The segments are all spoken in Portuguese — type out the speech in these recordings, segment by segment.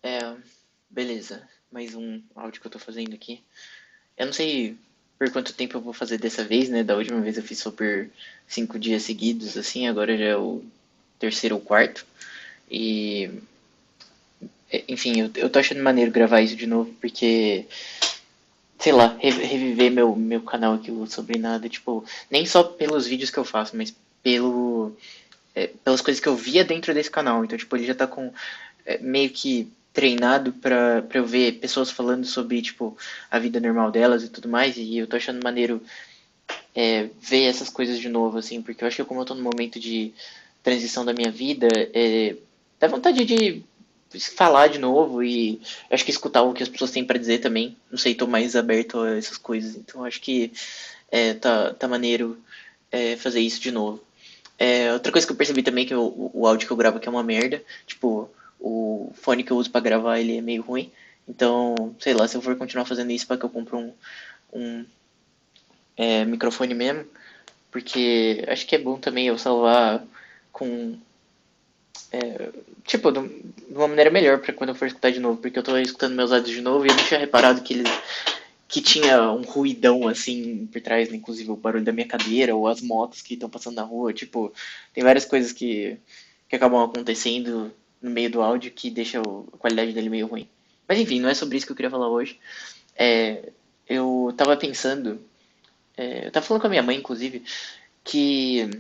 É, beleza. Mais um áudio que eu tô fazendo aqui. Eu não sei por quanto tempo eu vou fazer dessa vez, né? Da última vez eu fiz só por 5 dias seguidos, assim, agora já é o terceiro ou quarto. E, enfim, eu tô achando maneiro gravar isso de novo, porque, sei lá, reviver meu canal aqui, o Sobre Nada, tipo, nem só pelos vídeos que eu faço, mas pelas coisas que eu via dentro desse canal. Então, tipo, ele já tá com meio que treinado pra eu ver pessoas falando sobre, tipo, a vida normal delas e tudo mais, e eu tô achando maneiro ver essas coisas de novo, assim, porque eu acho que como eu tô num momento de transição da minha vida, dá vontade de falar de novo e eu acho que escutar o que as pessoas têm pra dizer também. Não sei, tô mais aberto a essas coisas, então eu acho que tá maneiro fazer isso de novo. Outra coisa que eu percebi também é que o áudio que eu gravo aqui é uma merda. Tipo, o fone que eu uso pra gravar ele é meio ruim. Então, sei lá, se eu for continuar fazendo isso, para que eu compre um microfone mesmo. Porque acho que é bom também eu salvar com. Tipo, de uma maneira melhor pra quando eu for escutar de novo. Porque eu tô escutando meus áudios de novo e eu não tinha reparado que tinha um ruidão assim por trás, né? Inclusive o barulho da minha cadeira ou as motos que estão passando na rua. Tipo, tem várias coisas que acabam acontecendo no meio do áudio que deixa a qualidade dele meio ruim. Mas enfim, não é sobre isso que eu queria falar hoje. É, eu tava pensando, eu tava falando com a minha mãe, inclusive, que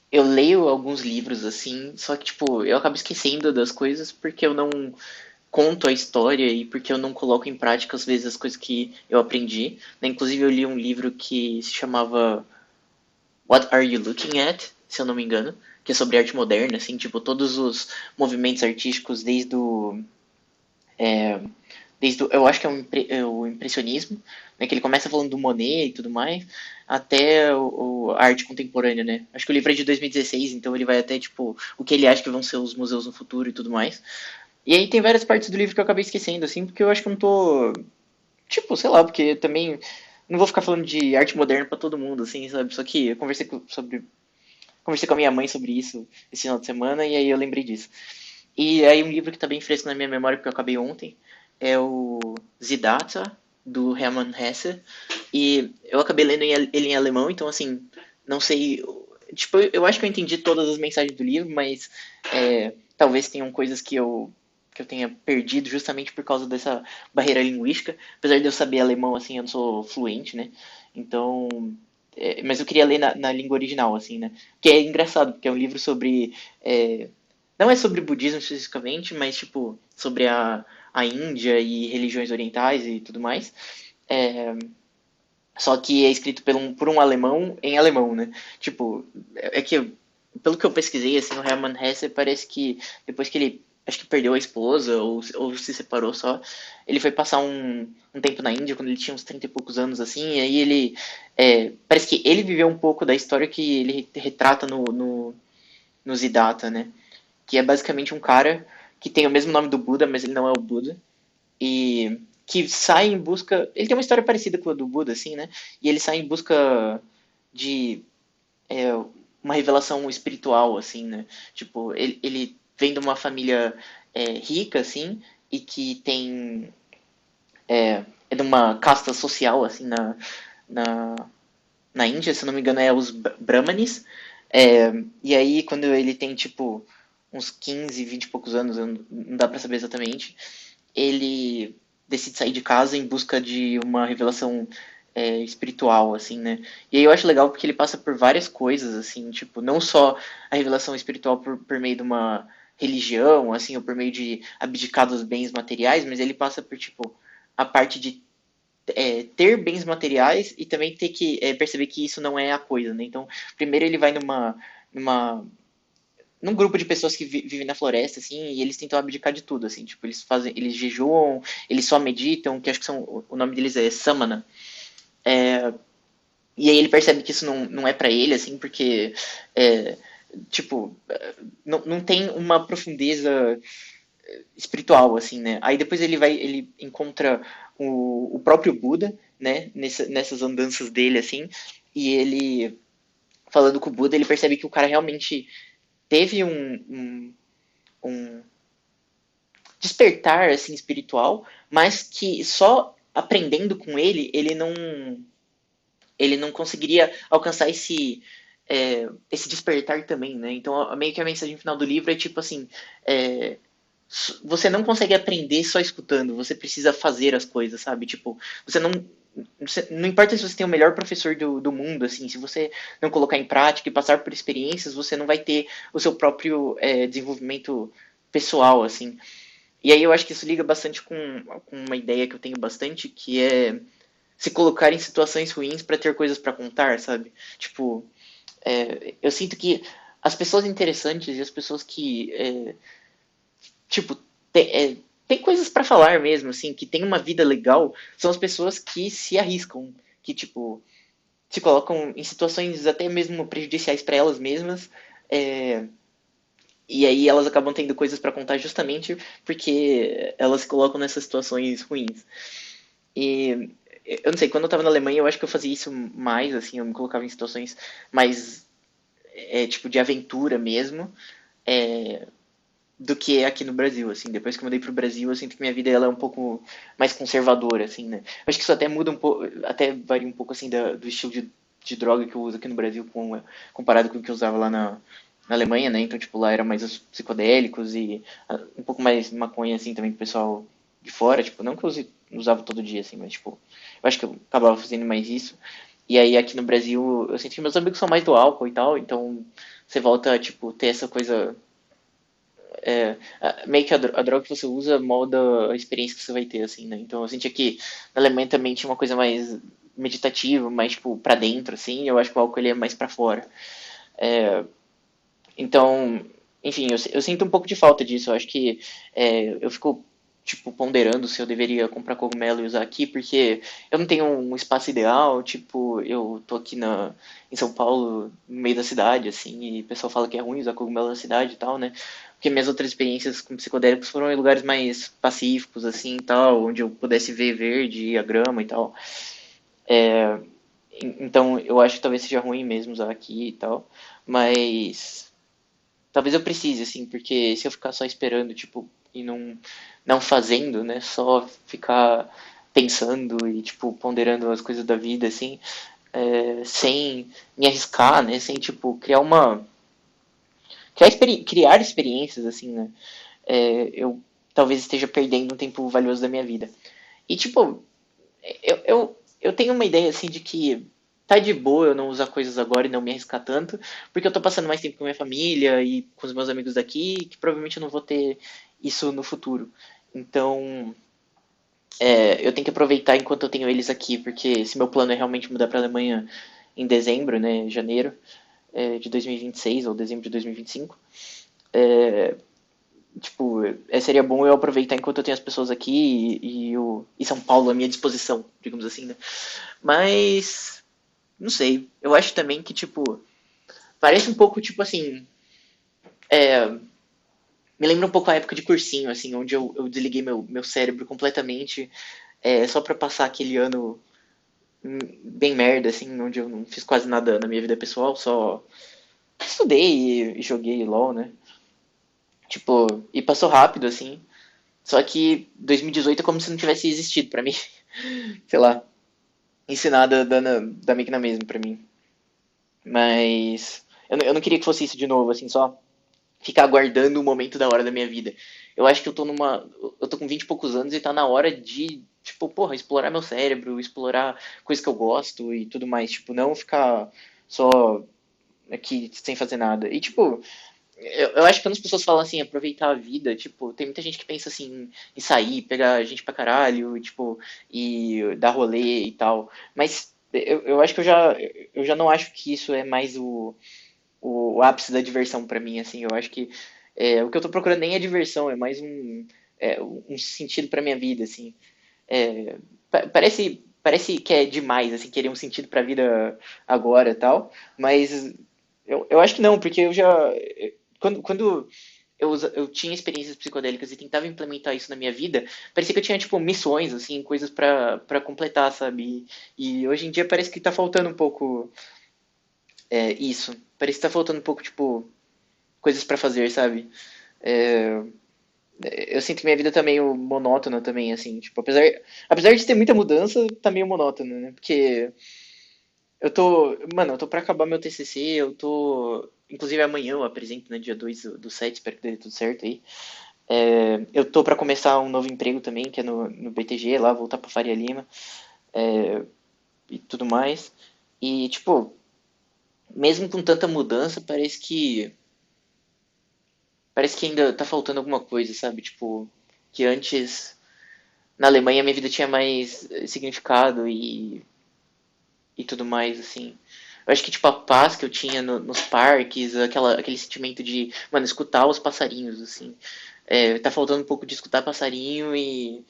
eu leio alguns livros assim, só que tipo, eu acabo esquecendo das coisas porque eu não conto a história e porque eu não coloco em prática às vezes as coisas que eu aprendi. Né? Inclusive eu li um livro que se chamava What Are You Looking At, se eu não me engano, que é sobre arte moderna, assim, tipo todos os movimentos artísticos eu acho que é o impressionismo, né, que ele começa falando do Monet e tudo mais, até a arte contemporânea, né? Acho que o livro é de 2016, então ele vai até, tipo, o que ele acha que vão ser os museus no futuro e tudo mais. E aí tem várias partes do livro que eu acabei esquecendo, assim, porque eu acho que eu não tô. Tipo, sei lá, porque também não vou ficar falando de arte moderna pra todo mundo, assim, sabe? Só que eu conversei com a minha mãe sobre isso esse final de semana e aí eu lembrei disso. E aí um livro que tá bem fresco na minha memória, porque eu acabei ontem, é o Siddhartha, do Hermann Hesse. E eu acabei lendo ele em alemão, então assim, não sei. Tipo, eu acho que eu entendi todas as mensagens do livro, mas talvez tenham coisas que eu tenha perdido justamente por causa dessa barreira linguística. Apesar de eu saber alemão, assim, eu não sou fluente, né? Então. Mas eu queria ler na língua original, assim, né? Que é engraçado, porque é um livro sobre. Não é sobre budismo especificamente, mas, tipo, sobre a Índia e religiões orientais e tudo mais. É, só que é escrito por um alemão em alemão, né? Tipo, é que, pelo que eu pesquisei, assim, o Hermann Hesse parece que depois que ele, acho que perdeu a esposa ou se separou só, ele foi passar um tempo na Índia quando ele tinha uns 30 e poucos anos, assim, e aí ele, parece que ele viveu um pouco da história que ele retrata no Siddhartha, né? Que é basicamente um cara que tem o mesmo nome do Buda, mas ele não é o Buda, e que sai em busca. Ele tem uma história parecida com a do Buda, assim, né? E ele sai em busca de uma revelação espiritual, assim, né? Tipo, ele vem de uma família rica, assim, e que tem. É de uma casta social, assim, na, na Índia, se não me engano, é os Brahmanes. E aí, quando ele tem, tipo, uns 15, 20 e poucos anos, não dá pra saber exatamente, ele decide sair de casa em busca de uma revelação espiritual, assim, né? E aí eu acho legal porque ele passa por várias coisas, assim, tipo, não só a revelação espiritual por meio de uma religião, assim, ou por meio de abdicar dos bens materiais, mas ele passa por, tipo, a parte de ter bens materiais e também ter que perceber que isso não é a coisa, né? Então, primeiro ele vai numa num grupo de pessoas que vivem na floresta, assim, e eles tentam abdicar de tudo, assim, tipo, eles jejuam, eles só meditam, que acho que o nome deles é Samana. E aí ele percebe que isso não é para ele, assim, porque, é, tipo, não tem uma profundeza espiritual, assim, né? Aí depois ele encontra o próprio Buda, né, nessas andanças dele, assim, e ele, falando com o Buda, ele percebe que o cara realmente teve um despertar assim espiritual, mas que só aprendendo com ele, ele não conseguiria alcançar esse despertar também, né? Então, meio que a mensagem final do livro é tipo assim, é, você não consegue aprender só escutando, você precisa fazer as coisas, sabe? Tipo, não importa se você tem o melhor professor do mundo, assim, se você não colocar em prática e passar por experiências, você não vai ter o seu próprio desenvolvimento pessoal, assim. E aí eu acho que isso liga bastante com uma ideia que eu tenho bastante, que é se colocar em situações ruins para ter coisas para contar, sabe? Tipo, eu sinto que as pessoas interessantes e as pessoas que, tipo, tem coisas para falar mesmo, assim, que tem uma vida legal, são as pessoas que se arriscam, que, tipo, se colocam em situações até mesmo prejudiciais para elas mesmas, é, e aí elas acabam tendo coisas para contar justamente porque elas se colocam nessas situações ruins. E eu não sei, quando eu tava na Alemanha, eu acho que eu fazia isso mais, assim, eu me colocava em situações mais, tipo, de aventura mesmo, é, do que aqui no Brasil, assim. Depois que eu mudei pro Brasil, eu sinto que minha vida ela é um pouco mais conservadora, assim, né? Eu acho que isso até muda um pouco, até varia um pouco, assim, do estilo de droga que eu uso aqui no Brasil comparado com o que eu usava lá na Alemanha, né? Então, tipo, lá era mais os psicodélicos e um pouco mais maconha, assim, também pro pessoal de fora. Tipo, não que eu usava todo dia, assim, mas, tipo, eu acho que eu acabava fazendo mais isso. E aí, aqui no Brasil, eu sinto que meus amigos são mais do álcool e tal, então você volta a, tipo, ter essa coisa meio que a droga que você usa molda a experiência que você vai ter, assim, né? Então eu senti que na Alemanha também tinha uma coisa mais meditativa, mais, tipo, pra dentro, assim, eu acho que o álcool ele é mais pra fora. Então, enfim, eu sinto um pouco de falta disso. Eu acho que eu fico, tipo, ponderando se eu deveria comprar cogumelo e usar aqui, porque eu não tenho um espaço ideal. Tipo, eu tô aqui em São Paulo, no meio da cidade, assim, e o pessoal fala que é ruim usar cogumelo na cidade e tal, né? Porque minhas outras experiências com psicodélicos foram em lugares mais pacíficos, assim, e tal, onde eu pudesse ver verde, a grama e tal. Então, eu acho que talvez seja ruim mesmo usar aqui e tal. Mas talvez eu precise, assim, porque se eu ficar só esperando, tipo, e não fazendo, né, só ficar pensando e, tipo, ponderando as coisas da vida, assim, sem me arriscar, né, sem, tipo, criar experiências, assim, né, eu talvez esteja perdendo um tempo valioso da minha vida. E, tipo, eu tenho uma ideia, assim, de que tá de boa eu não usar coisas agora e não me arriscar tanto, porque eu tô passando mais tempo com a minha família e com os meus amigos daqui, que provavelmente eu não vou ter isso no futuro. Então, eu tenho que aproveitar enquanto eu tenho eles aqui, porque se meu plano é realmente mudar pra Alemanha em dezembro, né, janeiro de 2026 ou dezembro de 2025, tipo, seria bom eu aproveitar enquanto eu tenho as pessoas aqui e São Paulo à minha disposição, digamos assim, né? Mas, não sei, eu acho também que, tipo, parece um pouco, tipo assim, me lembra um pouco a época de cursinho, assim, onde eu desliguei meu cérebro completamente, só pra passar aquele ano bem merda, assim, onde eu não fiz quase nada na minha vida pessoal, só estudei e joguei LOL, né? Tipo, e passou rápido, assim. Só que 2018 é como se não tivesse existido pra mim. Sei lá, ensinar da meio que na mesma pra mim. Mas eu não queria que fosse isso de novo, assim, só ficar aguardando o momento da hora da minha vida. Eu acho que eu tô com 20 e poucos anos e tá na hora de, tipo, porra, explorar meu cérebro, explorar coisas que eu gosto e tudo mais. Tipo, não ficar só aqui sem fazer nada. E, tipo, eu acho que quando as pessoas falam assim, aproveitar a vida, tipo, tem muita gente que pensa assim, em sair, pegar gente pra caralho, tipo, e dar rolê e tal. Mas eu acho que eu já não acho que isso é mais o ápice da diversão pra mim, assim. Eu acho que o que eu tô procurando nem é diversão, é mais um sentido pra minha vida, assim. Parece que é demais, assim, querer um sentido pra vida agora e tal, mas eu acho que não, porque eu já. Quando eu tinha experiências psicodélicas e tentava implementar isso na minha vida, parecia que eu tinha, tipo, missões, assim, coisas pra completar, sabe? E hoje em dia parece que tá faltando um pouco isso. Parece que tá faltando um pouco, tipo, coisas pra fazer, sabe? Eu sinto que minha vida tá meio monótona também, assim, tipo, apesar de ter muita mudança, tá meio monótono, né? Porque mano, eu tô pra acabar meu TCC, inclusive amanhã eu apresento, né, dia 2 do 7, espero que dê tudo certo aí. Eu tô pra começar um novo emprego também, que é no BTG, lá, voltar pra Faria Lima, e tudo mais. E, tipo, mesmo com tanta mudança, parece que ainda tá faltando alguma coisa, sabe? Tipo, que antes na Alemanha minha vida tinha mais significado e tudo mais, assim. Eu acho que, tipo, a paz que eu tinha nos parques, aquele sentimento de, mano, escutar os passarinhos, assim. Tá faltando um pouco de escutar passarinho e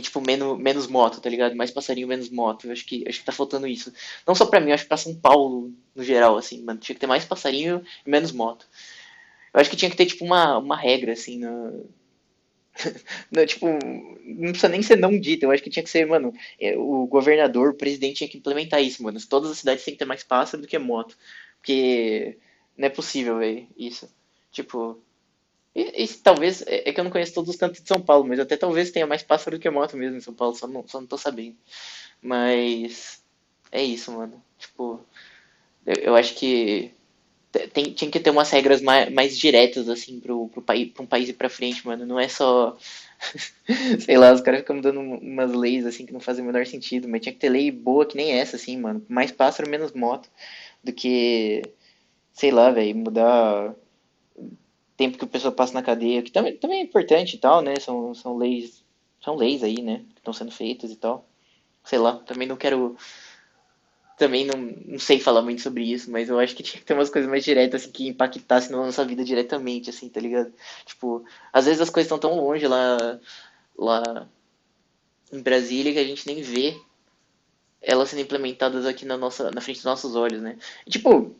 tipo, menos moto, tá ligado? Mais passarinho, menos moto. Eu acho que tá faltando isso. Não só pra mim, eu acho que pra São Paulo, no geral, assim, mano. Tinha que ter mais passarinho e menos moto. Eu acho que tinha que ter, tipo, uma regra, assim, tipo, não precisa nem ser não dito. Eu acho que tinha que ser, mano, o governador, o presidente tinha que implementar isso, mano. Todas as cidades têm que ter mais pássaro do que moto. Porque não é possível, velho, isso. Tipo, talvez, é que eu não conheço todos os cantos de São Paulo, mas até talvez tenha mais pássaro do que moto mesmo em São Paulo, só não tô sabendo. Mas é isso, mano. Tipo, eu acho que tinha que ter umas regras mais diretas, assim, pra um país ir pra frente, mano. Não é só. Sei lá, os caras ficam dando umas leis, assim, que não fazem o menor sentido, mas tinha que ter lei boa que nem essa, assim, mano. Mais pássaro, menos moto. Do que, sei lá, velho, mudar o tempo que o pessoa passa na cadeia, que também é importante e tal, né? São leis aí, né? Que estão sendo feitas e tal. Sei lá, também não sei falar muito sobre isso, mas eu acho que tinha que ter umas coisas mais diretas, assim, que impactassem na nossa vida diretamente, assim, tá ligado? Tipo, às vezes as coisas estão tão longe lá em Brasília que a gente nem vê elas sendo implementadas aqui na frente dos nossos olhos, né? E, tipo,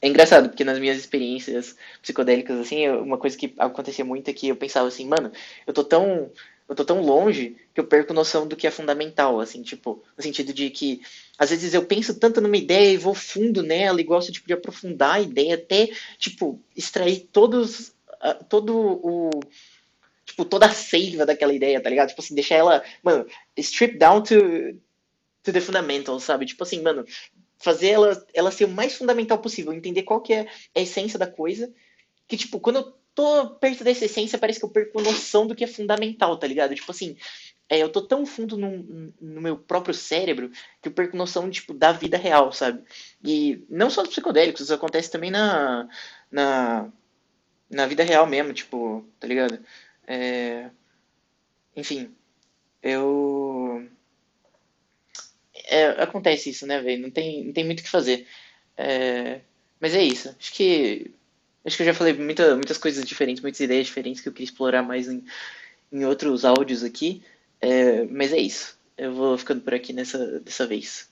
é engraçado, porque nas minhas experiências psicodélicas, assim, uma coisa que acontecia muito é que eu pensava assim, mano, eu tô tão, eu tô tão longe que eu perco noção do que é fundamental, assim, tipo, no sentido de que às vezes eu penso tanto numa ideia e vou fundo nela e gosto, tipo, de aprofundar a ideia até, tipo, extrair todo tipo, toda a seiva daquela ideia, tá ligado? Tipo assim, deixar ela, mano, strip down to the fundamentals, sabe? Tipo assim, mano, fazer ela ser o mais fundamental possível, entender qual que é a essência da coisa, que, tipo, quando eu tô perto dessa essência, parece que eu perco noção do que é fundamental, tá ligado? Tipo assim, eu tô tão fundo no meu próprio cérebro que eu perco noção, tipo, da vida real, sabe? E não só dos psicodélicos, isso acontece também na, na vida real mesmo, tipo, tá ligado? É, enfim, eu... acontece isso, né, velho? Não tem muito o que fazer. É, mas é isso. Acho que eu já falei muitas coisas diferentes, muitas ideias diferentes que eu queria explorar mais em outros áudios aqui. Mas é isso. Eu vou ficando por aqui dessa vez.